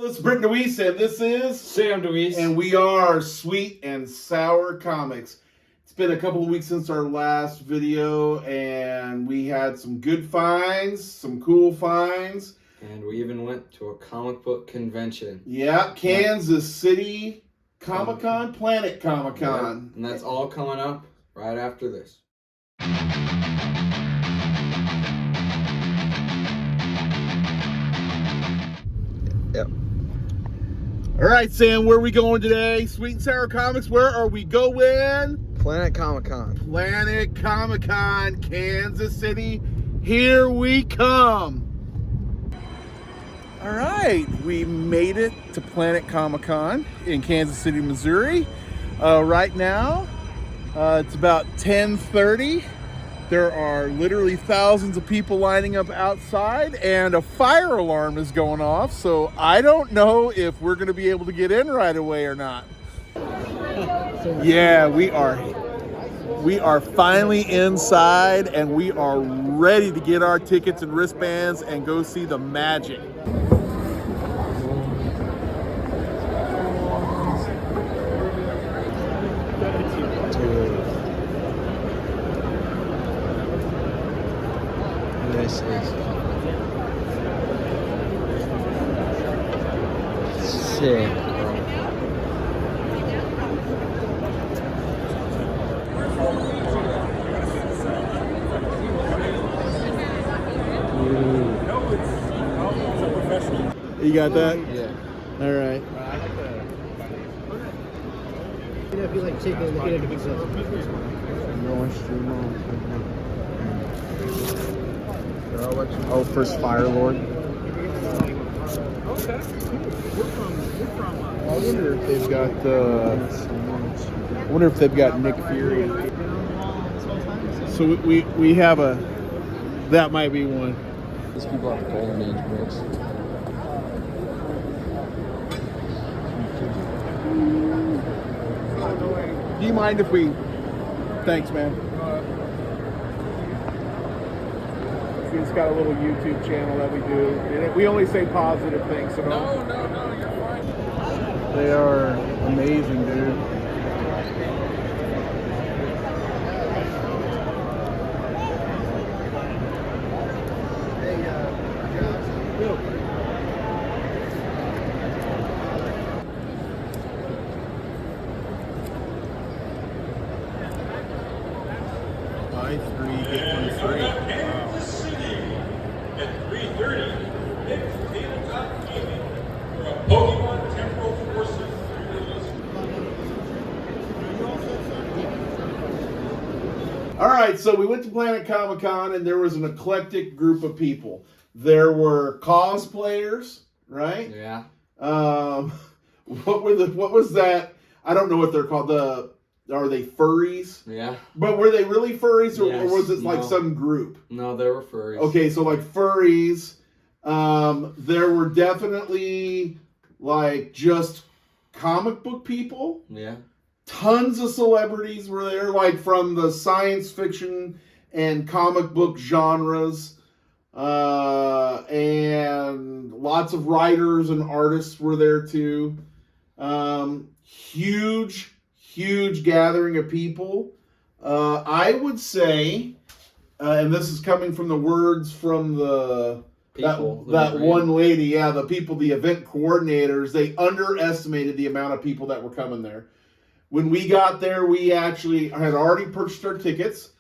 This is Britt DeWeese, and this is Sam DeWeese. And we are Sweet and Sour Comics. It's been a couple of weeks since our last video, and we had some good finds, some cool finds. And we even went to a comic book convention. Yeah, Kansas City Comic-Con, Planet Comic-Con. Yeah, and that's all coming up right after this. Yep. All right, Sam, where are we going today? Sweet and Sour Comics, where are we going? Planet Comic-Con. Planet Comic-Con, Kansas City. Here we come. All right, we made it to Planet Comic-Con in Kansas City, Missouri. Right now, it's about 10:30. There are literally thousands of people lining up outside, and a fire alarm is going off, so I don't know if we're going to be able to get in right away or not. Yeah, we are finally inside, and we are ready to get our tickets and wristbands and go see the magic. This is sick. You got that? Yeah. All right. If you like take a look at it, it's Oh, first Fire Lord. I wonder if they've got Nick Fury. So we have a. That might be one. These people have Golden Age books. Do you mind if we? Thanks, man. We just got a little YouTube channel that we do. And we only say positive things. So no, you're fine. They are amazing, dude. Buy 3, get 1 free. Wow. At 3:30, Nick Tabletop Gaming for a Pokemon Temporal Forces release. All right, so we went to Planet Comic-Con, and there was an eclectic group of people. There were cosplayers, right? Yeah. What was that? I don't know what they're called. Are they furries? Yeah. But were they really furries, or, Yes, or was it like no. some group? No, they were furries. Okay, so like furries. There were definitely like just comic book people. Yeah. Tons of celebrities were there, like from the science fiction and comic book genres. And lots of writers and artists were there too. Huge gathering of people. I would say, and this is coming from the words from that one lady, yeah, the event coordinators, they underestimated the amount of people that were coming there. When we got there, we actually had already purchased our tickets.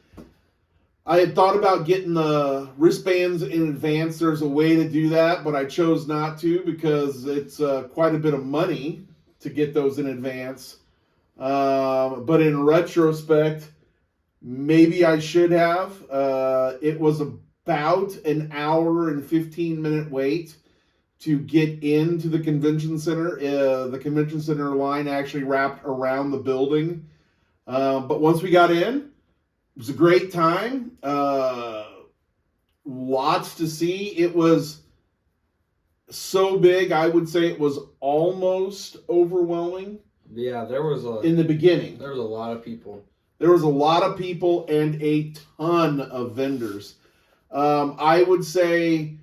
I had thought about getting the wristbands in advance. There's a way to do that, but I chose not to because it's quite a bit of money to get those in advance. But in retrospect, maybe I should have. It was about an hour and 15-minute wait to get into the convention center. The convention center line actually wrapped around the building. But once we got in, it was a great time. Lots to see. It was so big, I would say it was almost overwhelming. Yeah, in the beginning. There was a lot of people. There was a lot of people and a ton of vendors. I would say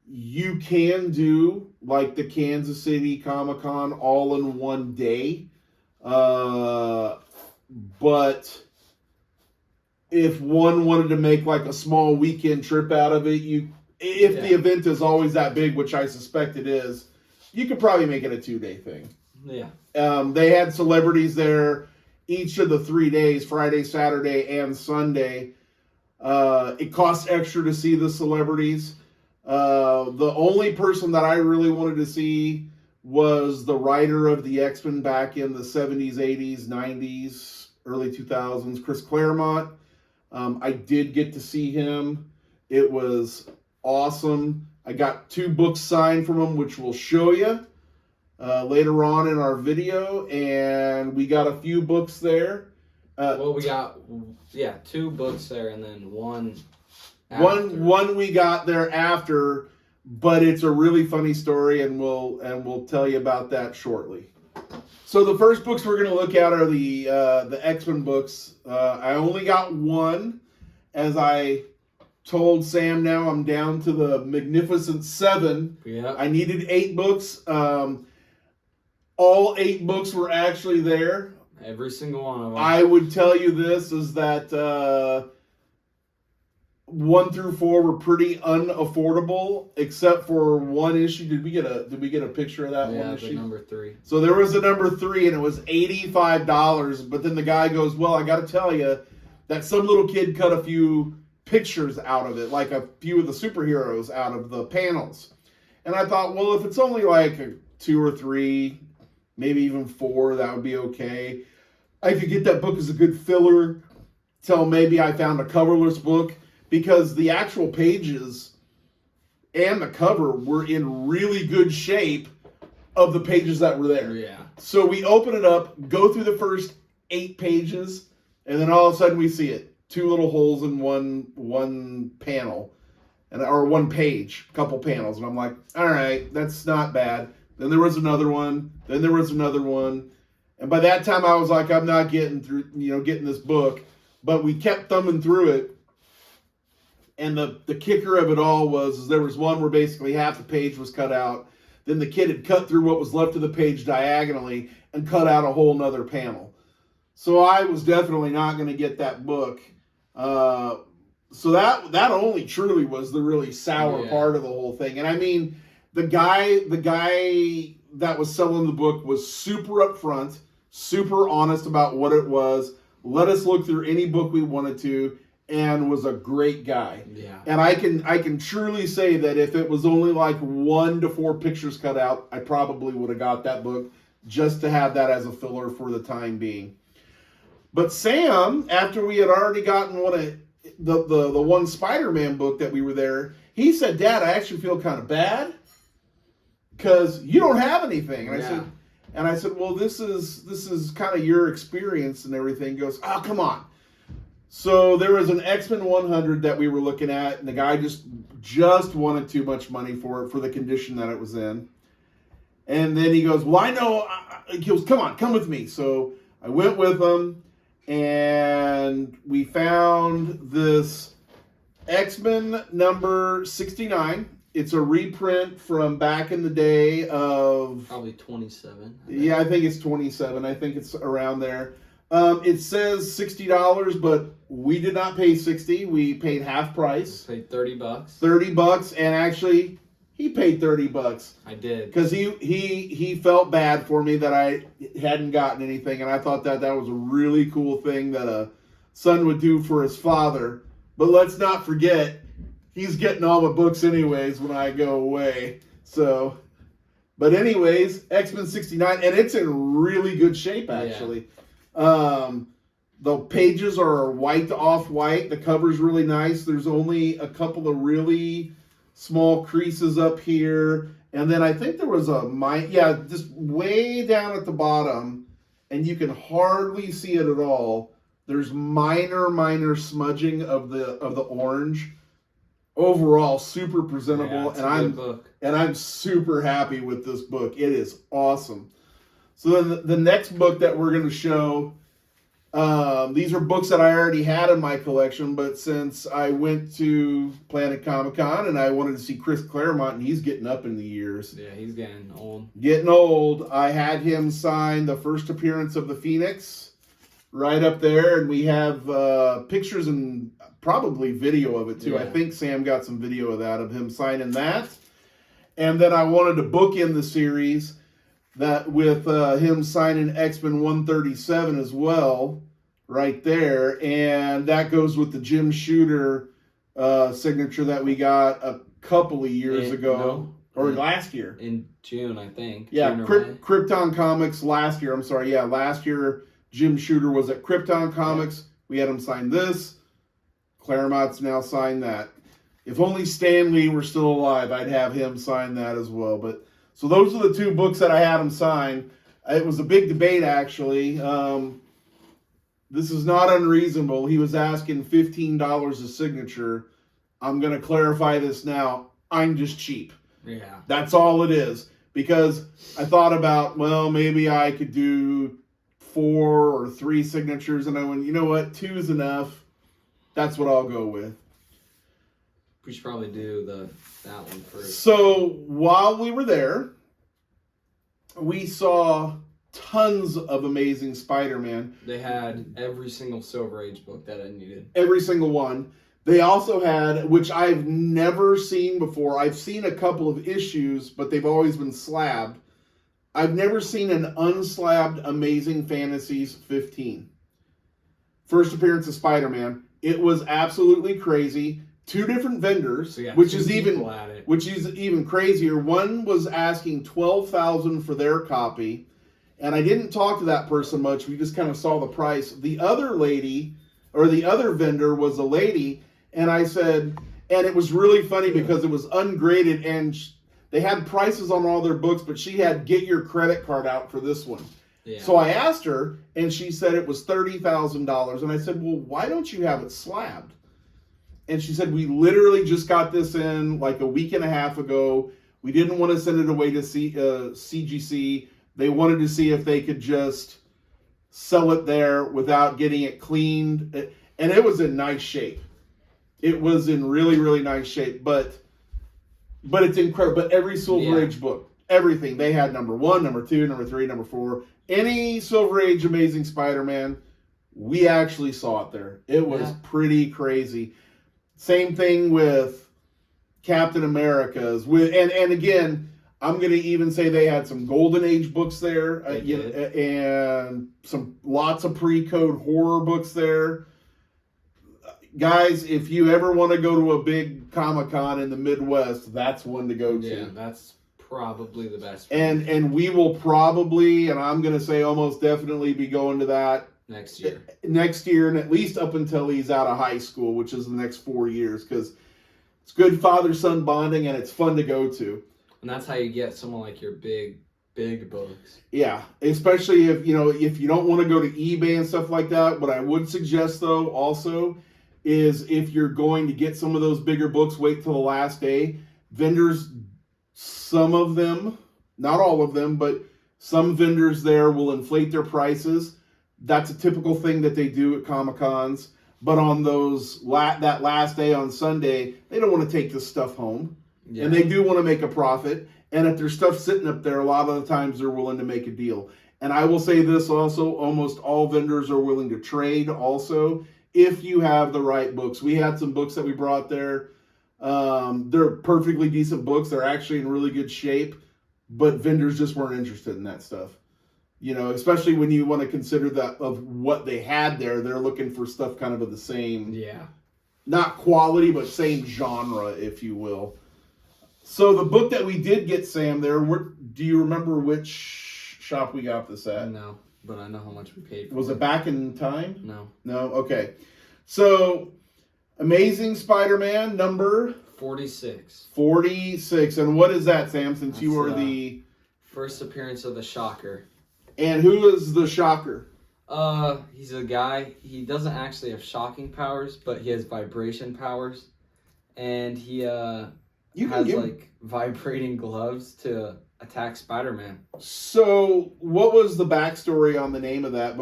you can do like the Kansas City Comic-Con all in one day. But if one wanted to make like a small weekend trip out of it, if the event is always that big, which I suspect it is, you could probably make it a 2-day thing. Yeah. They had celebrities there each of the 3 days, Friday, Saturday, and Sunday. It costs extra to see the celebrities. The only person that I really wanted to see was the writer of the X-Men back in the 70s, 80s, 90s, early 2000s, Chris Claremont. I did get to see him. It was awesome. I got 2 books signed from him, which we'll show you later on in our video. And we got a few books there. Well, we got 2 books there, and then one. One we got there after, but it's a really funny story, and we'll tell you about that shortly. So the first books we're going to look at are the X-Men books. I only got one, as I told Sam. Now I'm down to the Magnificent 7. Yeah. I needed 8 books. All 8 books were actually there. Every single one of them. I would tell you this is that 1 through 4 were pretty unaffordable, except for one issue. Did we get a picture of that one issue? Yeah, the number 3. So there was a number 3, and it was $85. But then the guy goes, "Well, I got to tell you that some little kid cut a few pictures out of it, like a few of the superheroes out of the panels." And I thought, well, if it's only like 2 or 3, maybe even 4, that would be okay. I could get that book as a good filler till maybe I found a coverless book, because the actual pages and the cover were in really good shape of the pages that were there. Yeah. So we open it up, go through the first 8 pages, and then all of a sudden we see it. 2 little holes in one panel, or one page, a couple panels. And I'm like, all right, that's not bad. Then there was another one. Then there was another one. And by that time I was like, I'm not getting through, getting this book. But we kept thumbing through it. And the kicker of it all was there was one where basically half the page was cut out. Then the kid had cut through what was left of the page diagonally and cut out a whole nother panel. So I was definitely not going to get that book. So that only truly was the really sour part of the whole thing. And I mean, the guy that was selling the book was super upfront, super honest about what it was, let us look through any book we wanted to, and was a great guy. Yeah. And I can truly say that if it was only like 1 to 4 pictures cut out, I probably would have got that book just to have that as a filler for the time being. But Sam, after we had already gotten the one Spider-Man book that we were there, he said, "Dad, I actually feel kind of bad because you don't have anything." And I said, "Well, this is kind of your experience and everything." He goes, "Oh, come on." So there was an X-Men 100 that we were looking at, and the guy just wanted too much money for it, for the condition that it was in. And then he goes, "Well, I know." He goes, "Come with me." So I went with him, and we found this X-Men number 69. It's a reprint from back in the day of... Probably 27. Yeah, I think it's 27. I think it's around there. It says $60, but we did not pay $60. We paid half price. Paid $30. $30, and actually, he paid $30. I did. Because he felt bad for me that I hadn't gotten anything, and I thought that was a really cool thing that a son would do for his father. But let's not forget, he's getting all the books anyways when I go away. So, but anyways, X-Men 69, and it's in really good shape, actually. Yeah. The pages are white to off-white. The cover's really nice. There's only a couple of really small creases up here. And then I think there was just way down at the bottom, and you can hardly see it at all. There's minor smudging of the orange. Overall, super presentable, and I'm super happy with this book. It is awesome. So then the next book that we're going to show These are books that I already had in my collection, but since I went to Planet Comic Con and I wanted to see Chris Claremont, and he's getting up in the years. Yeah, he's getting old. Getting old. I had him sign the first appearance of the Phoenix right up there, and we have pictures and probably video of it too. Yeah. I think Sam got some video of that, of him signing that. And then I wanted to bookend the series that with him signing X-Men 137 as well, right there. And that goes with the Jim Shooter signature that we got a couple of years ago. Or last year. In June, I think. Yeah, June or May. Krypton Comics last year. I'm sorry. Yeah, last year Jim Shooter was at Krypton Comics. We had him sign this. Claremont's now signed that. If only Stan Lee were still alive, I'd have him sign that as well. But so those are the two books that I had him sign. It was a big debate, actually. This is not unreasonable. He was asking $15 a signature. I'm going to clarify this now. I'm just cheap. Yeah. That's all it is. Because I thought about, well, maybe I could do 4 or 3 signatures. And I went, you know what? 2 is enough. That's what I'll go with. We should probably do that one first. So while we were there, we saw tons of Amazing Spider-Man. They had every single Silver Age book that I needed. Every single one. They also had, which I've never seen before. I've seen a couple of issues, but they've always been slabbed. I've never seen an unslabbed Amazing Fantasies 15. First appearance of Spider-Man. It was absolutely crazy. 2 different vendors, So which two is people at it. even crazier. One was asking $12,000 for their copy, and I didn't talk to that person much. We just kind of saw the price. The other lady, or the other vendor, was a lady, and I said, and it was really funny because it was ungraded, and they had prices on all their books, but she had get your credit card out for this one. Yeah. So I asked her, and she said it was $30,000, and I said, well, why don't you have it slabbed? And she said, we literally just got this in like a week and a half ago. We didn't want to send it away to CGC. They wanted to see if they could just sell it there without getting it cleaned. And it was in nice shape. It was in really, really nice shape. But it's incredible. But every Silver Age book, everything. They had number 1, number 2, number 3, number 4. Any Silver Age Amazing Spider-Man, we actually saw it there. It was pretty crazy. Same thing with Captain America's. And again, I'm going to even say they had some Golden Age books there, and lots of pre-code horror books there. Guys, if you ever want to go to a big Comic-Con in the Midwest, that's one to go to. Yeah, that's probably the best one. And we will probably, and I'm going to say almost definitely, be going to that next year, and at least up until he's out of high school, which is the next 4 years, because it's good father-son bonding and it's fun to go to. And that's how you get someone like your big books. Yeah, especially if you don't want to go to eBay and stuff like that. What I would suggest though also is if you're going to get some of those bigger books, wait till the last day. Vendors, some of them, not all of them, but some vendors there will inflate their prices. That's a typical thing that they do at Comic-Cons. But on that last day on Sunday, they don't want to take this stuff home. Yeah. And they do want to make a profit. And if there's stuff sitting up there, a lot of the times they're willing to make a deal. And I will say this also, almost all vendors are willing to trade also, if you have the right books. We had some books that we brought there. They're perfectly decent books. They're actually in really good shape. But vendors just weren't interested in that stuff. Especially when you want to consider that of what they had there, they're looking for stuff kind of the same, not quality, but same genre, if you will. So the book that we did get, Sam, there, do you remember which shop we got this at? No, but I know how much we paid for it. Was it Back in Time? No. No? Okay. So, Amazing Spider-Man number? 46. 46. And what is that, Sam, since you were the... First appearance of the Shocker. And who is the Shocker? He's a guy. He doesn't actually have shocking powers, but he has vibration powers, and he has vibrating gloves to attack Spider-Man. So, what was the backstory on the name of that?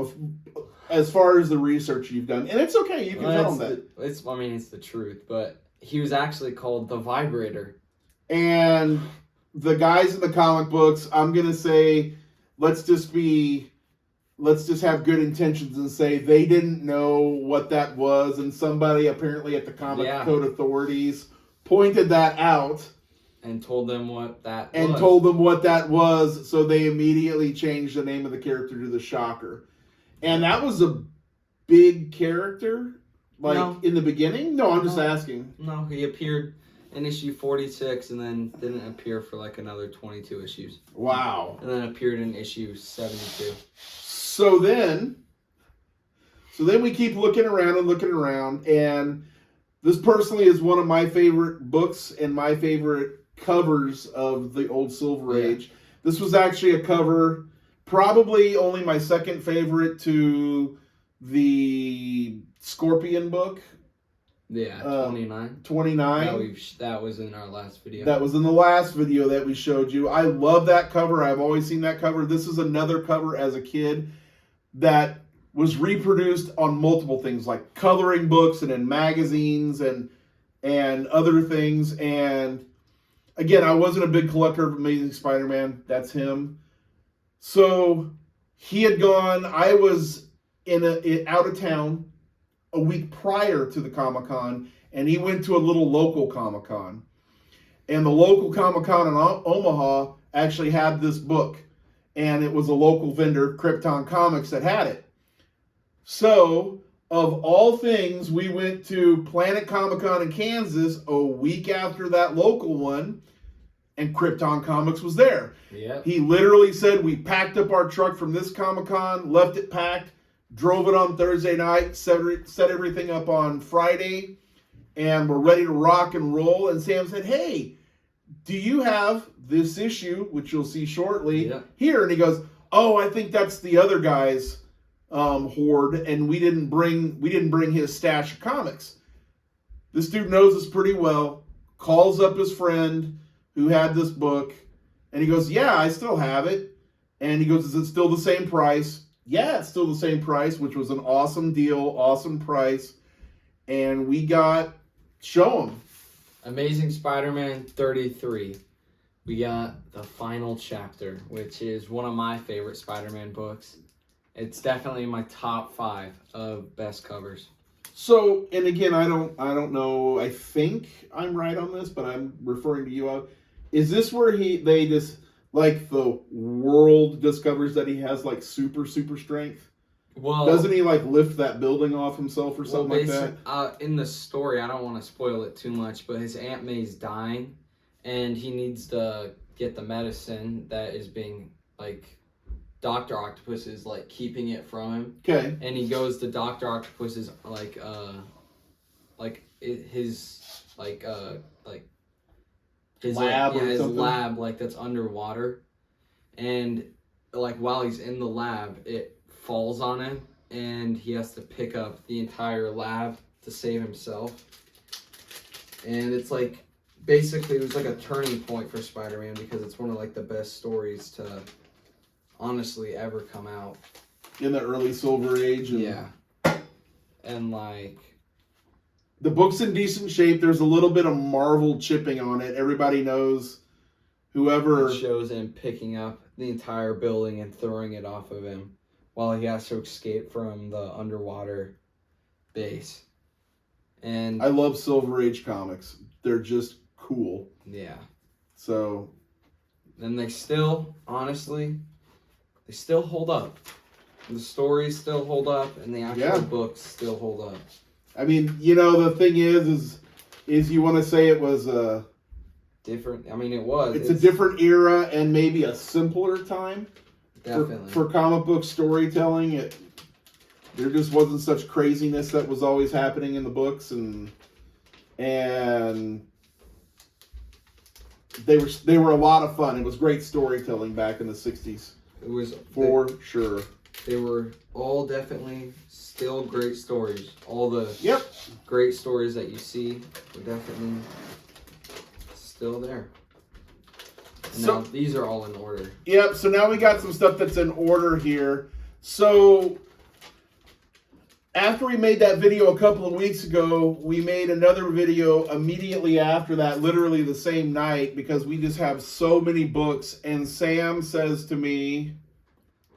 as far as the research you've done, and it's okay. You can tell them that. It's the truth, but he was actually called the Vibrator. And the guys in the comic books, I'm gonna say, let's just have good intentions and say they didn't know what that was, and somebody apparently at the Comic Code Authorities pointed that out and told them what that was, so they immediately changed the name of the character to the Shocker. And that was a big character, in the beginning? No, I'm just asking. No, he appeared in issue 46 and then didn't appear for another 22 issues. Wow. And then appeared in issue 72. So then we keep looking around, and this personally is one of my favorite books and my favorite covers of the old Silver Age. This was actually a cover, probably only my second favorite to the Scorpion book. Yeah, 29. 29. That was in our last video. That was in the last video that we showed you. I love that cover. I've always seen that cover. This is another cover as a kid that was reproduced on multiple things like coloring books and in magazines and other things. And again, I wasn't a big collector of Amazing Spider-Man. That's him. So he had gone. I was out of town a week prior to the Comic-Con, and he went to a little local Comic-Con. And the local Comic-Con in Omaha actually had this book. And it was a local vendor, Krypton Comics, that had it. So, of all things, we went to Planet Comic-Con in Kansas a week after that local one, and Krypton Comics was there. Yep. He literally said, we packed up our truck from this Comic-Con, left it packed, drove it on Thursday night, set everything up on Friday, and we're ready to rock and roll. And Sam said, hey, do you have this issue, which you'll see shortly, here? And he goes, oh, I think that's the other guy's hoard, and we didn't bring his stash of comics. This dude knows us pretty well, calls up his friend who had this book, and he goes, yeah, I still have it. And he goes, is it still the same price? Yeah, it's still the same price, which was an awesome deal, awesome price. And we got, show him. Amazing Spider-Man 33. We got the final chapter, which is one of my favorite Spider-Man books. It's definitely in my top 5 of best covers. So, and again, I don't know. I think I'm right on this, but I'm referring to you. Is this where they just the world discovers that he has super strength? Well, doesn't he lift that building off himself or something like that? In the story, I don't want to spoil it too much, but his Aunt May's dying, and he needs to get the medicine that is being Dr. Octopus is keeping it from him. Okay. And he goes to Dr. Octopus's his lab, his lab that's underwater, and while he's in the lab, it falls on him, and he has to pick up the entire lab to save himself. And it's basically it was a turning point for Spider-Man, because it's one of the best stories to honestly ever come out in the early Silver Age. And the book's in decent shape. There's a little bit of Marvel chipping on it. Everybody knows whoever... It shows him picking up the entire building and throwing it off of him while he has to escape from the underwater base. And I love Silver Age comics. They're just cool. Yeah. So... And they still, honestly, they still hold up. The stories still hold up, and the actual books still hold up. I mean, the thing is you want to say it was different. I mean, it was. It's a different era and maybe a simpler time. Definitely. For comic book storytelling, there just wasn't such craziness that was always happening in the books, and they were a lot of fun. It was great storytelling back in the 60s. It was sure. They were all definitely still great stories. All the great stories that you see were definitely still there. And now these are all in order. Yep, so now we got some stuff that's in order here. So after we made that video a couple of weeks ago, we made another video immediately after that, literally the same night, because we just have so many books. And Sam says to me,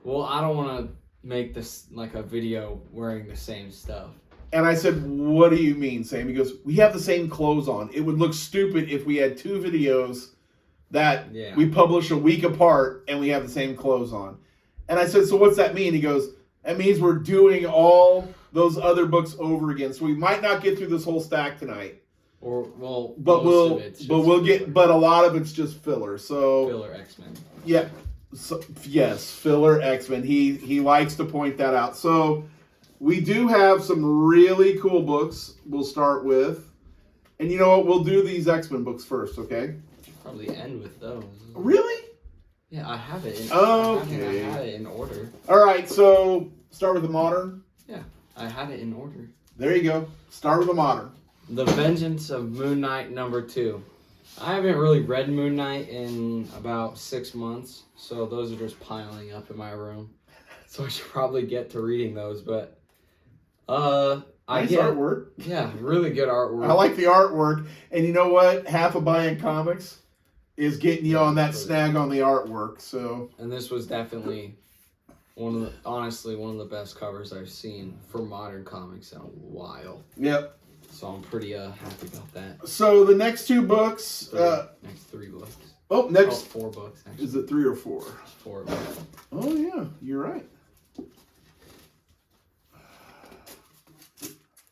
well, I don't want to make this like a video wearing the same stuff. and I said, what do you mean, Sam? He goes, we have the same clothes on. It would look stupid if we had two videos that we publish a week apart and we have the same clothes on. And I said, so what's that mean? He goes, that means we're doing all those other books over again. So we might not get through this whole stack tonight. Or well, but we'll get, but a lot of it's just filler. So filler X-Men. Yeah. So, yes, filler X-Men. He likes to point that out. So we do have some really cool books we'll start with. And you know what? We'll do these X-Men books first, okay? Probably end with those. Really? Yeah, I have it. Okay. I had it in order. All right, so start with the modern. Yeah, I had it in order. There you go. Start with the modern. The Vengeance of Moon Knight #2. I haven't really read Moon Knight in about 6 months, so those are just piling up in my room. So I should probably get to reading those, but Nice artwork. Yeah, really good artwork. I like the artwork. And you know what? Half of buying comics is getting you on that snag on the artwork. So, and this was definitely honestly one of the best covers I've seen for modern comics in a while. Yep. So I'm pretty happy about that. So the next two books. Next 3 books. Next 4 books. Actually. Is it 3 or 4? 4 books. Oh yeah, you're right.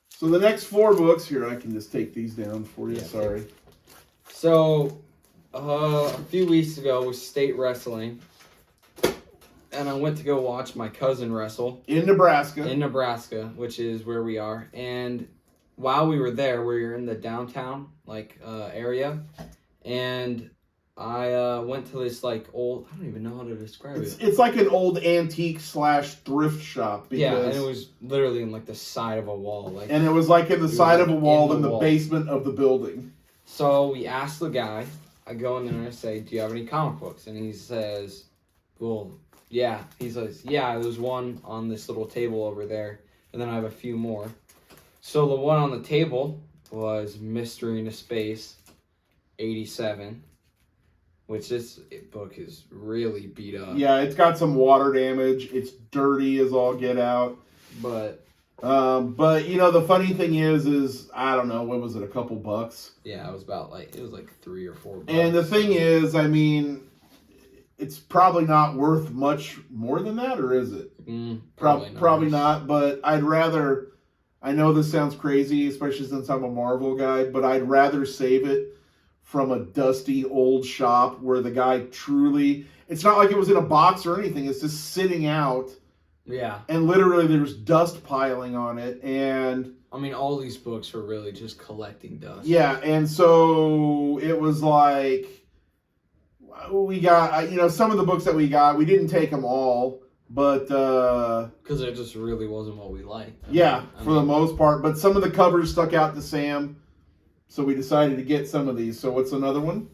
So the next 4 books here, I can just take these down for you. Yeah, Sorry. So a few weeks ago was state wrestling, and I went to go watch my cousin wrestle In Nebraska. in Nebraska, which is where we are. And while we were there, we were in the downtown area, and I went to this old, I don't even know how to describe it. It's like an old antique / thrift shop. Yeah, and it was literally in the side of a wall. And it was like in the side of a wall in the wall. basement of the building. So we asked the guy, I go in there and I say, do you have any comic books? And he says, well, yeah. He says, yeah, there's one on this little table over there, and then I have a few more. So the one on the table was Mystery into Space 87. Which this book is really beat up. Yeah, it's got some water damage. It's dirty as all get out. But you know, the funny thing is I don't know, what was it, a couple bucks? yeah, it was about it was 3 or 4 bucks. And the thing is, I mean, it's probably not worth much more than that, or is it? Probably not, but I'd rather, I know this sounds crazy, especially since I'm a Marvel guy, but I'd rather save it from a dusty old shop where the guy truly, it's not like it was in a box or anything, it's just sitting out. Yeah. And literally there's dust piling on it, and I mean, all these books are really just collecting dust. yeah, and so it was like, we got, you know, some of the books that we got, we didn't take them all, but because it just really wasn't what we liked. For the most part, but some of the covers stuck out to Sam. So we decided to get some of these. So what's another one?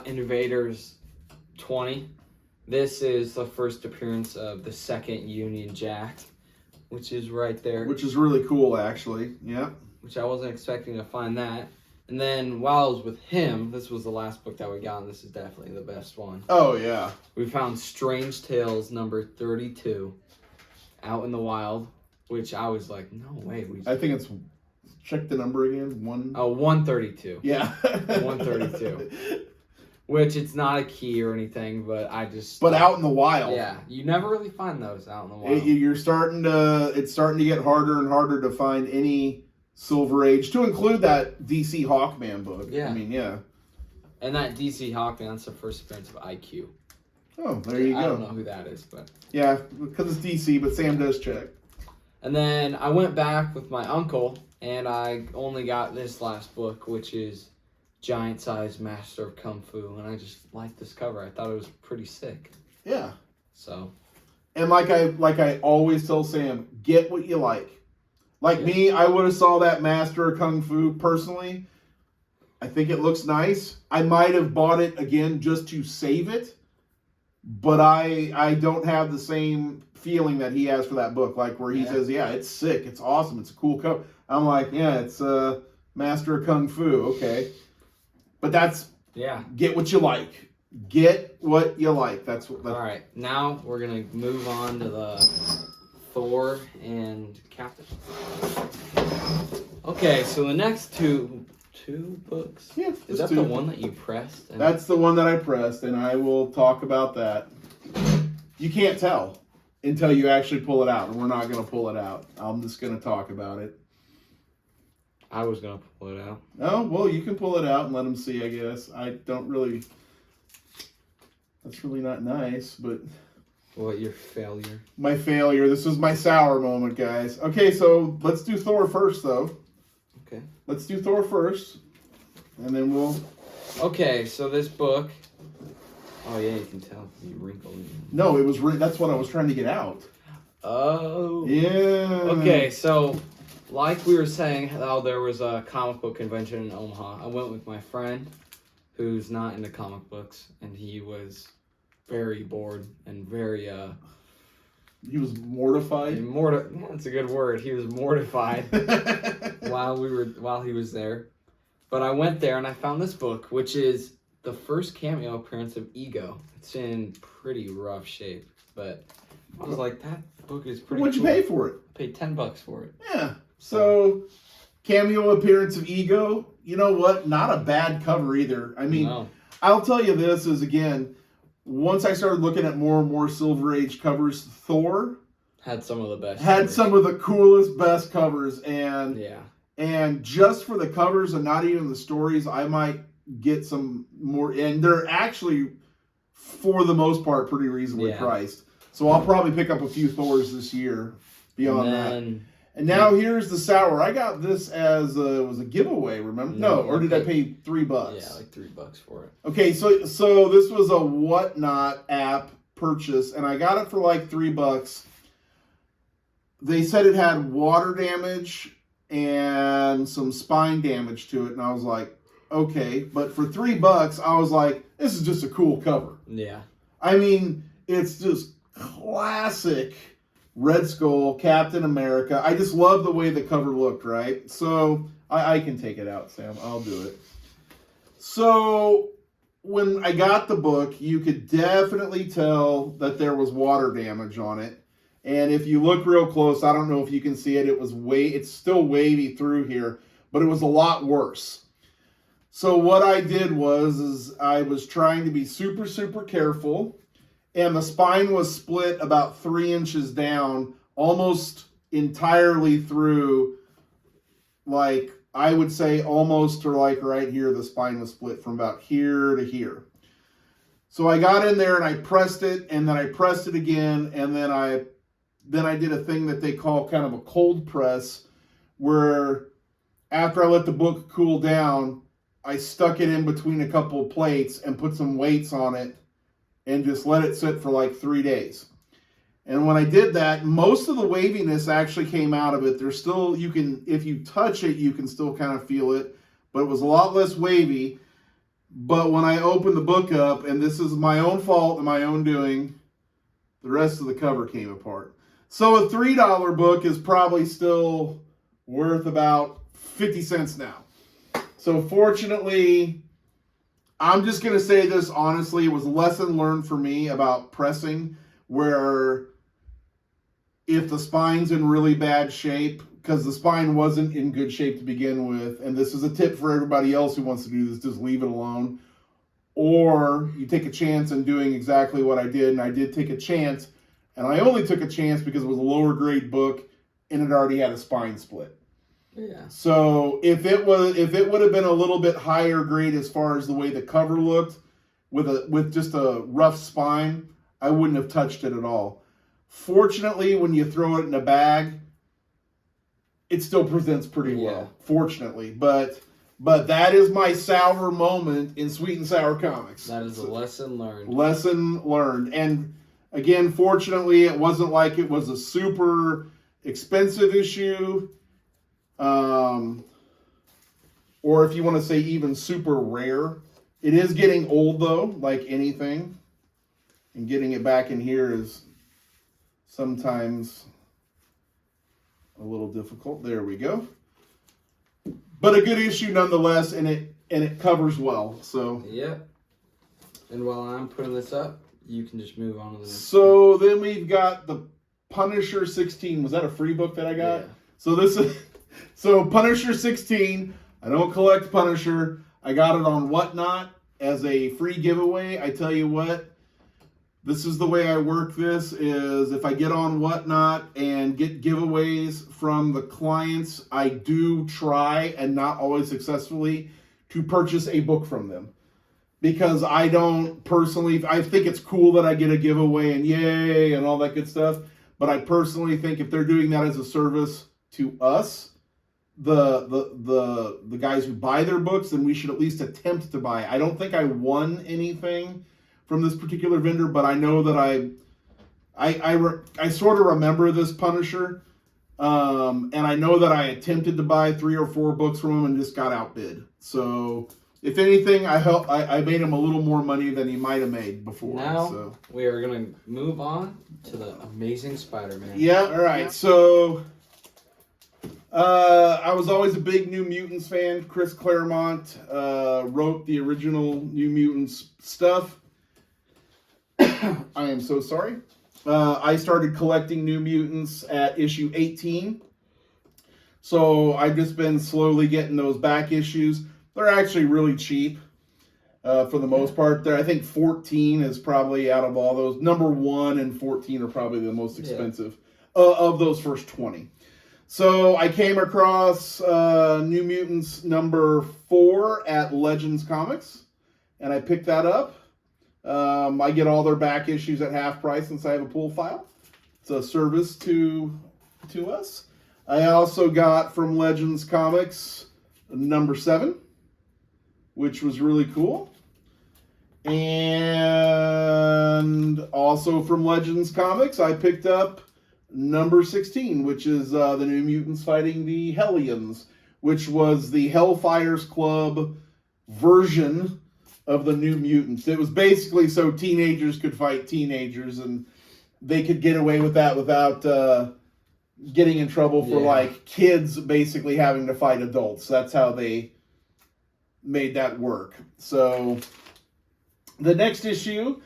Invaders 20. This is the first appearance of the second Union Jack, which is right there. Which is really cool, actually. Yeah. Which I wasn't expecting to find that. And then while I was with him, this was the last book that we got, and this is definitely the best one. Oh, yeah. We found Strange Tales #32 out in the wild, which I was like, no way. I think it's... Check the number again. 132. Yeah. 132. Which it's not a key or anything, but I just. But out in the wild. Yeah, you never really find those out in the wild. It's starting to get harder and harder to find any Silver Age, to include that DC Hawkman book. Yeah. I mean, yeah. And that DC Hawkman, that's the first appearance of IQ. Oh, there you go. I don't know who that is, but. Yeah, because it's DC, but Sam does check. And then I went back with my uncle, and I only got this last book, which is Giant Size Master of Kung Fu, and I just liked this cover. I thought it was pretty sick. Yeah. So. And like I always tell Sam, get what you like. Like me, I would have saw that Master of Kung Fu personally. I think it looks nice. I might have bought it again just to save it. but I don't have the same feeling that he has for that book. Like where he says, yeah, it's sick, it's awesome, it's a cool cover. I'm like, yeah, it's Master of Kung Fu, okay. But that's get what you like. Get what you like. That's what. All right, now we're gonna move on to the Thor and Captain. Okay, so the next two books. Yeah, is that the one that you pressed? That's the one that I pressed, and I will talk about that. You can't tell until you actually pull it out, and we're not gonna pull it out. I'm just gonna talk about it. I was gonna pull it out. Oh well, you can pull it out and let them see. I guess I don't really. That's really not nice, but... What, your failure? My failure. This is my sour moment, guys. Okay, so let's do Thor first, though. Okay. Let's do Thor first, and then we'll... Okay, so this book... Oh, yeah, you can tell. You wrinkled. No, it was... That's what I was trying to get out. Oh. Yeah. Okay, so... Like we were saying, how there was a comic book convention in Omaha. I went with my friend, who's not into comic books, and he was very bored and very He was mortified. That's a good word. He was mortified while he was there. But I went there and I found this book, which is the first cameo appearance of Ego. It's in pretty rough shape, but I was like, that book is pretty. What'd you pay for it? I paid $10 for it. Yeah. So, cameo appearance of Ego. You know what? Not a bad cover either. I mean, No. I'll tell you this is, again, once I started looking at more and more Silver Age covers, Thor had some of the best. Had some of the coolest, best covers. And just for the covers and not even the stories, I might get some more. And they're actually, for the most part, pretty reasonably priced. So I'll probably pick up a few Thors this year beyond that. And now here's the sour. I got this as it was a giveaway, remember? No, or did I pay $3? Yeah, like $3 for it. Okay, so this was a Whatnot app purchase, and I got it for like $3. They said it had water damage and some spine damage to it, and I was like, okay. But for $3, I was like, this is just a cool cover. Yeah. I mean, it's just classic Red Skull, Captain America. I just love the way the cover looked, right? So I can take it out, Sam. I'll do it. So when I got the book, you could definitely tell that there was water damage on it. And if you look real close, I don't know if you can see it. It's still wavy through here, but it was a lot worse. So what I did was I was trying to be super, super careful. And the spine was split about 3 inches down, almost entirely through, like, I would say almost to like right here, the spine was split from about here to here. So I got in there and I pressed it, and then I pressed it again, and then I did a thing that they call kind of a cold press, where after I let the book cool down, I stuck it in between a couple of plates and put some weights on it, and just let it sit for like 3 days. And when I did that, most of the waviness actually came out of it. There's still, if you touch it, you can still kind of feel it, but it was a lot less wavy. But when I opened the book up, and this is my own fault and my own doing, the rest of the cover came apart. So a $3 book is probably still worth about 50 cents now. So fortunately, I'm just going to say this honestly, it was a lesson learned for me about pressing, where if the spine's in really bad shape, because the spine wasn't in good shape to begin with, and this is a tip for everybody else who wants to do this, just leave it alone. Or you take a chance in doing exactly what I did, and I did take a chance, and I only took a chance because it was a lower grade book, and it already had a spine split. Yeah. So if it would have been a little bit higher grade as far as the way the cover looked, with just a rough spine, I wouldn't have touched it at all. Fortunately, when you throw it in a bag, it still presents pretty well. Fortunately, but that is my sour moment in Sweet and Sour Comics. That is a lesson learned. Lesson learned, and again, fortunately, it wasn't like it was a super expensive issue. Or if you want to say even super rare. It is getting old though, like anything. and getting it back in here is sometimes a little difficult. There we go. But a good issue nonetheless, and it covers well. So Yep. And while I'm putting this up, you can just move on to the next. So then we've got the Punisher 16. Was that a free book that I got? Yeah. So this is Punisher 16. I don't collect Punisher. I got it on Whatnot as a free giveaway. I tell you what, this is the way I work this is if I get on Whatnot and get giveaways from the clients, I do try, and not always successfully, to purchase a book from them. Because I don't personally, I think it's cool that I get a giveaway and yay and all that good stuff. But I personally think if they're doing that as a service to us, the guys who buy their books, then we should at least attempt to buy. I don't think I won anything from this particular vendor, but I know that I sort of remember this Punisher, and I know that I attempted to buy 3 or 4 books from him and just got outbid. So if anything, I made him a little more money than he might have made before. Now So we are gonna move on to the Amazing Spider-Man. yeah, all right. So I was always a big New Mutants fan. Chris Claremont wrote the original New Mutants stuff. I am so sorry. I started collecting New Mutants at issue 18. So I've just been slowly getting those back issues. They're actually really cheap for the most part. I think 14 is probably out of all those. Number 1 and 14 are probably the most expensive of those first 20. So I came across New Mutants number 4 at Legends Comics, and I picked that up. I get all their back issues at half price since I have a pull file. It's a service to us. I also got from Legends Comics number 7, which was really cool. And also from Legends Comics, I picked up number 16, which is the New Mutants fighting the Hellions, which was the Hellfires Club version of the New Mutants. It was basically so teenagers could fight teenagers, and they could get away with that without getting in trouble for like kids basically having to fight adults. That's how they made that work. So the next issue,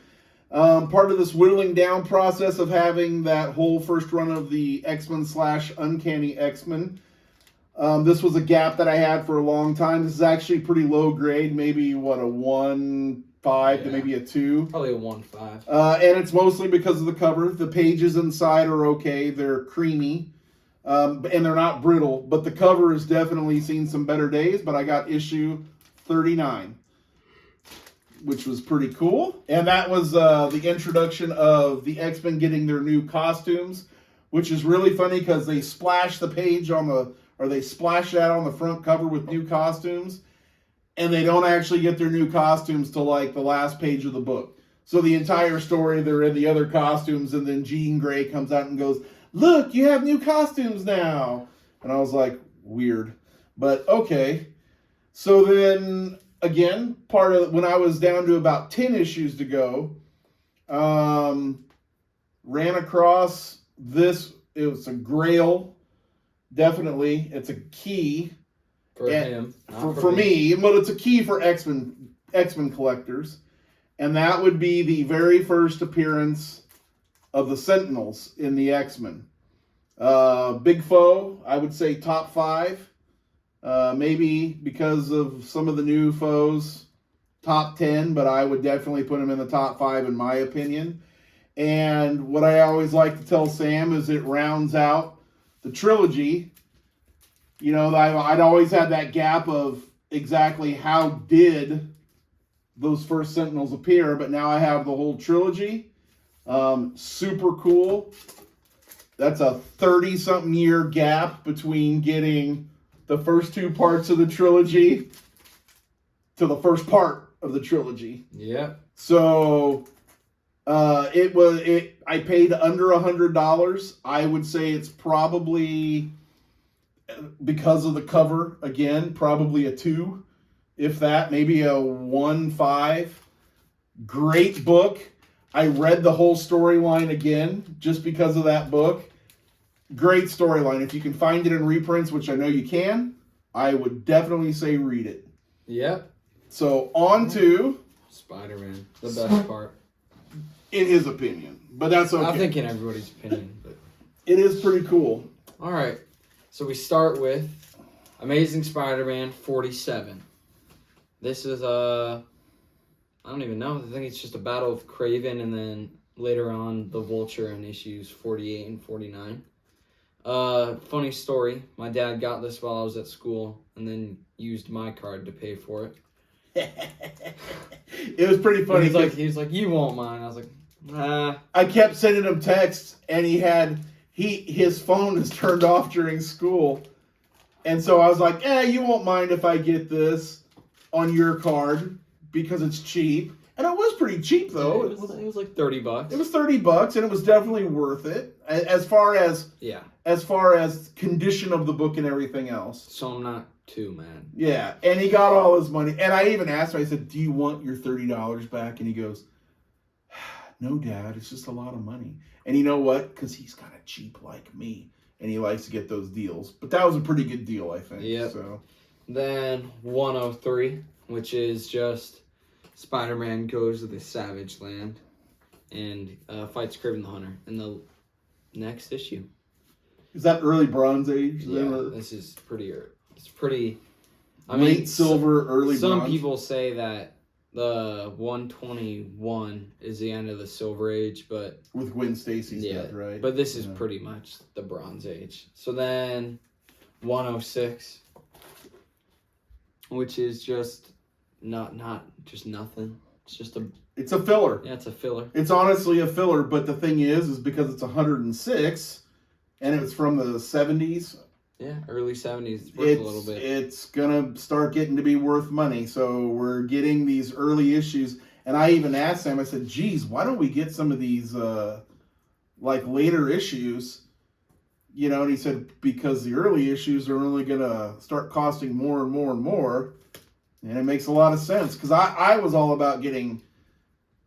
part of this whittling down process of having that whole first run of the X-Men / Uncanny X-Men, this was a gap that I had for a long time. This is actually pretty low grade, maybe a 1.5 to maybe a 2. Probably a 1.5. And it's mostly because of the cover. The pages inside are okay. They're creamy. And they're not brittle. But the cover has definitely seen some better days. But I got issue 39, which was pretty cool. And that was the introduction of the X-Men getting their new costumes, which is really funny because they splash the page they splash that on the front cover with new costumes, and they don't actually get their new costumes till like the last page of the book. So the entire story, they're in the other costumes, and then Jean Grey comes out and goes, "Look, you have new costumes now." And I was like, weird. But okay. So then, again, part of when I was down to about 10 issues to go, ran across this. It was a grail. Definitely, it's a key For him. For me, but it's a key for X-Men collectors, and that would be the very first appearance of the Sentinels in the X-Men. Big Foe, I would say top 5. Maybe because of some of the new foes, top 10, but I would definitely put him in the top 5 in my opinion. And what I always like to tell Sam is it rounds out the trilogy. You know, I'd always had that gap of exactly how did those first Sentinels appear, but now I have the whole trilogy. Super cool. That's a 30-something year gap between getting the first 2 parts of the trilogy to the first part of the trilogy. Yeah. So I paid under $100. I would say it's probably, because of the cover, again, probably a 2, if that, maybe a 1.5. Great book. I read the whole storyline again just because of that book. Great storyline. If you can find it in reprints, which I know you can, I would definitely say read it. Yep. So on to Spider-Man, the best part. in his opinion, but that's okay. I think in everybody's opinion. But. It is pretty cool. All right. So we start with Amazing Spider-Man 47. This is I don't even know. I think it's just a battle of Kraven and then later on the Vulture in issues 48 and 49. Funny story. My dad got this while I was at school and then used my card to pay for it. It was pretty funny. He was like, you won't mind. I was like, nah. I kept sending him texts, and his phone is turned off during school, and so I was like, you won't mind if I get this on your card because it's cheap, and it was pretty cheap though. It was like $30. It was $30, and it was definitely worth it as far as condition of the book and everything else. So I'm not too mad. Yeah, and he got all his money. And I even asked him, I said, do you want your $30 back? And he goes, no, Dad, it's just a lot of money. And you know what? Because he's kind of cheap like me, and he likes to get those deals. But that was a pretty good deal, I think. Yep. So. Then 103, which is just Spider-Man goes to the Savage Land and fights Kraven the Hunter in the next issue. Is that early Bronze Age? Yeah, this is pretty early. It's pretty. Late Silver, early Some Bronze. people say that the 121 is the end of the Silver Age, but with Gwen Stacy's death, right? But this is pretty much the Bronze Age. So then 106, which is just not just nothing. It's a filler. Yeah, it's a filler. It's honestly a filler, but the thing is because it's 106 and it's from the 70s. Yeah, early 70s. It's worth a little bit. It's going to start getting to be worth money. So we're getting these early issues. And I even asked Sam, I said, geez, why don't we get some of these later issues? You know, and he said, because the early issues are only going to start costing more and more and more. And it makes a lot of sense. Because I was all about getting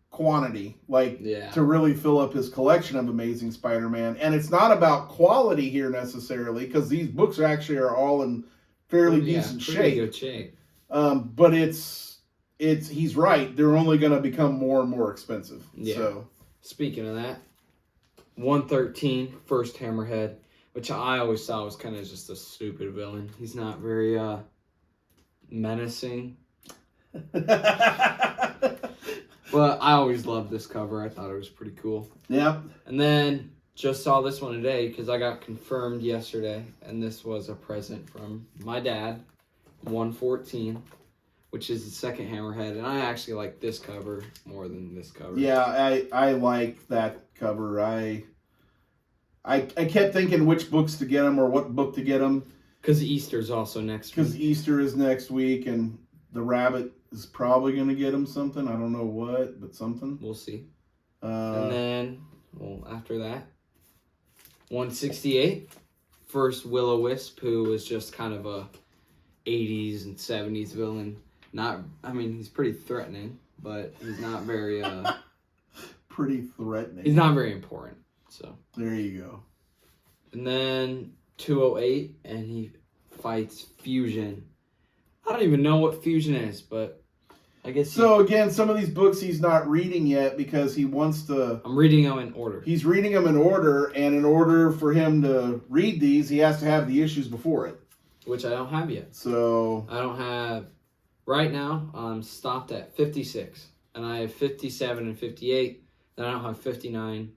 quantity, to really fill up his collection of Amazing Spider-Man. And it's not about quality here necessarily, because these books actually are all in fairly decent shape. Good shape. But he's right. They're only going to become more and more expensive. Yeah. So. Speaking of that, 113, First Hammerhead, which I always thought was kind of just a stupid villain. He's not very menacing. But I always loved this cover. I thought it was pretty cool. Yeah. And then just saw this one today because I got confirmed yesterday. And this was a present from my dad. 114, which is the second Hammerhead. And I actually like this cover more than this cover. Yeah, I like that cover. I kept thinking which books to get them or what book to get them. Because Easter's also next week. Because Easter is next week and the Rabbit is probably going to get him something. I don't know what, but something. We'll see. And then, after that, 168, first Will-O-Wisp, who was just kind of a 80s and 70s villain. He's pretty threatening, but he's not very... pretty threatening. He's not very important, so... There you go. And then 208, and he fights Fusion. I don't even know what Fusion is, but I guess... So, again, some of these books he's not reading yet because he wants to... I'm reading them in order. He's reading them in order, and in order for him to read these, he has to have the issues before it. Which I don't have yet. So... I don't have... Right now, I'm stopped at 56. And I have 57 and 58. Then I don't have 59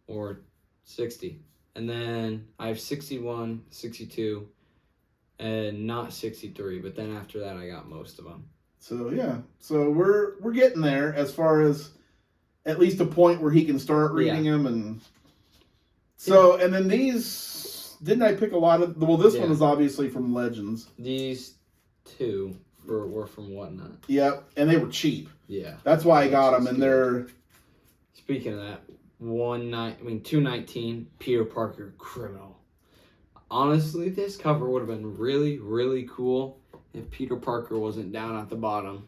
or 60. And then I have 61, 62... and not 63, but then after that I got most of them. So yeah, so we're getting there as far as at least a point where he can start reading them, and so and then these didn't I pick a lot of this one is obviously from Legends. These two were from Whatnot. Yep, and they were cheap. Yeah, that's why I got them, and they're. Speaking of that, 219 Peter Parker Criminal. Honestly, this cover would have been really, really cool if Peter Parker wasn't down at the bottom.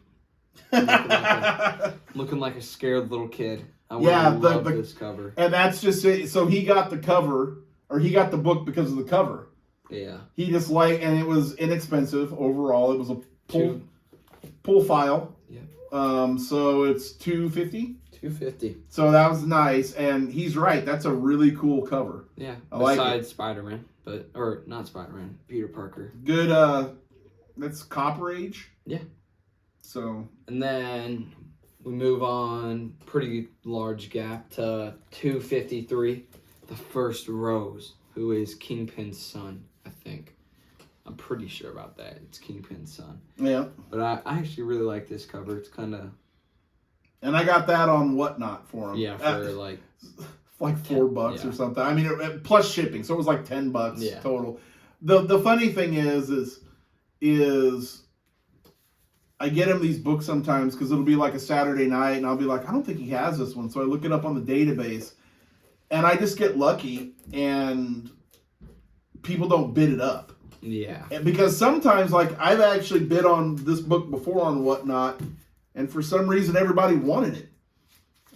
Looking like a scared little kid. I Yeah, love the this cover. and that's just it. So he got the cover, or he got the book because of the cover. Yeah. He just and it was inexpensive overall. It was a pull file. Yeah. So it's $250. $250. So that was nice, and he's right. That's a really cool cover. Yeah. I like it. Besides Spider-Man, or not Spider-Man, Peter Parker. Good. That's Copper Age. Yeah. So. And then we move on, pretty large gap to 253. The First Rose, who is Kingpin's son, I think. I'm pretty sure about that. It's Kingpin's son. Yeah. But I actually really like this cover. It's kind of... And I got that on Whatnot for him. Yeah, for like $4 yeah. or something. I mean, plus shipping, so it was like $10 Yeah. total. The funny thing is I get him these books sometimes because it'll be like a Saturday night, and I'll be like, I don't think he has this one. So I look it up on the database, and I just get lucky, and people don't bid it up. Yeah. Because sometimes, like, I've actually bid on this book before on Whatnot, and for some reason everybody wanted it.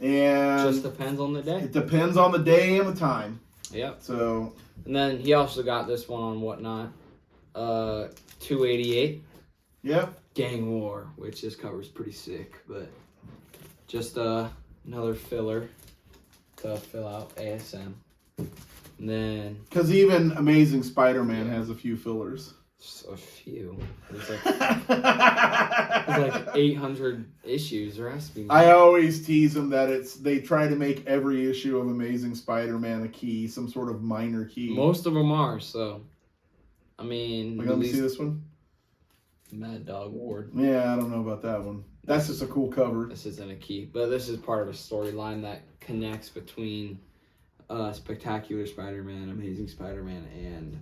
And Just depends on the day. it depends on the day and the time. Yep. So, And then he also got this one on Whatnot. 288. yep. Gang War, which this cover's pretty sick, but just another filler to fill out ASM. And then Because even Amazing Spider-Man has a few fillers. just a few. There's like 800 issues. There has to be more. I always tease them that they try to make every issue of Amazing Spider-Man a key, some sort of minor key. Most of them are, so I mean, Like, let me see this one. Mad Dog Ward. Yeah, I don't know about that one. That's just a cool cover. This isn't a key, but this is part of a storyline that connects between Spectacular Spider-Man, Amazing Spider-Man, and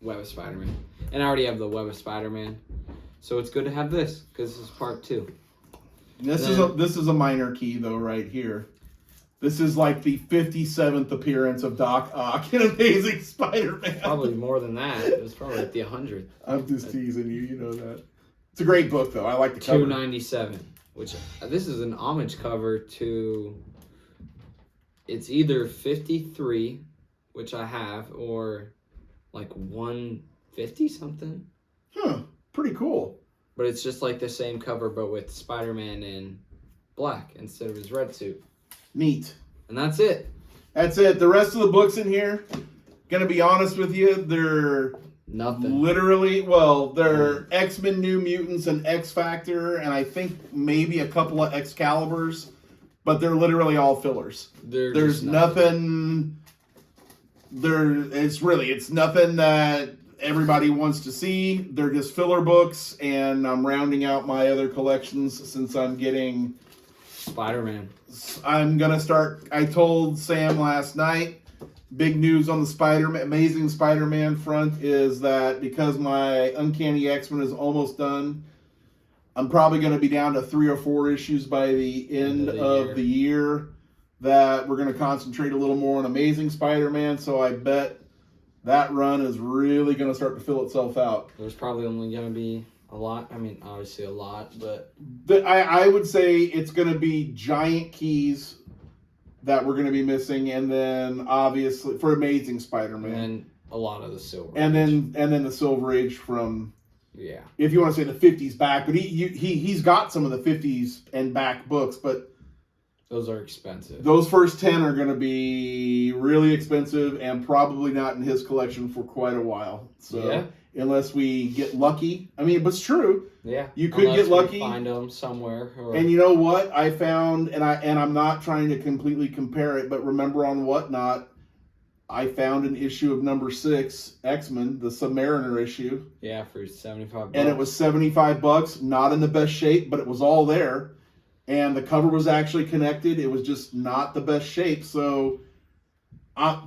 Web of Spider-Man. And I already have the Web of Spider-Man, so it's good to have this because this is part 2. This is a minor key though, right here. This is like the 57th appearance of Doc Ock in Amazing Spider-Man. Probably more than that. It was probably like the 100th. I'm just teasing you. You know that. It's a great book though. I like the cover. 297, which this is an homage cover to. It's either 53, which I have, or like 150 something. Huh. Pretty cool. But it's just like the same cover, but with Spider-Man in black instead of his red suit. Neat. And that's it. That's it. The rest of the books in here, gonna be honest with you, they're Nothing. literally, they're X-Men New Mutants and X-Factor, and I think maybe a couple of Excaliburs, but they're literally all fillers. There's nothing. It's nothing that everybody wants to see. They're just filler books, and I'm rounding out my other collections since I'm getting. Spider-Man. I'm gonna start. I told Sam last night. Big news on the Amazing Spider-Man front is that because my Uncanny X-Men is almost done, I'm probably going to be down to 3 or 4 issues by the end of the year. That we're going to concentrate a little more on Amazing Spider-Man. So I bet that run is really going to start to fill itself out. There's probably only going to be a lot. I mean, obviously a lot, but I would say it's going to be giant keys that we're going to be missing, and then obviously for Amazing Spider-Man, and a lot of the Silver and Age. then the Silver Age from, Yeah. if you want to say the 50s back, but he's got some of the 50s and back books, but Those are expensive. those first 10 are going to be really expensive and probably not in his collection for quite a while. So Yeah. unless we get lucky, I mean, but it's true. Yeah. You could Unless get we lucky. Find them somewhere. Or... And you know what I found, and I'm not trying to completely compare it, but remember on Whatnot, I found an issue of number 6 X-Men, the Submariner issue, Yeah, for $75. and it was $75, not in the best shape, but it was all there, and the cover was actually connected. It was just not the best shape. So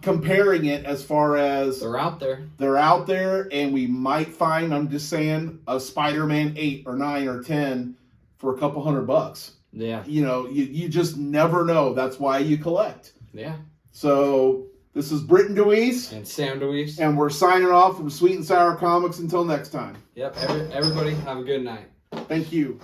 comparing it as far as They're out there. they're out there, and we might find, I'm just saying, a Spider-Man 8 or 9 or 10 for a couple $100. Yeah. You know, you just never know. That's why you collect. Yeah. So this is Britton Deweese, And Sam DeWeese. and we're signing off from Sweet and Sour Comics until next time. Yep. Everybody have a good night. Thank you.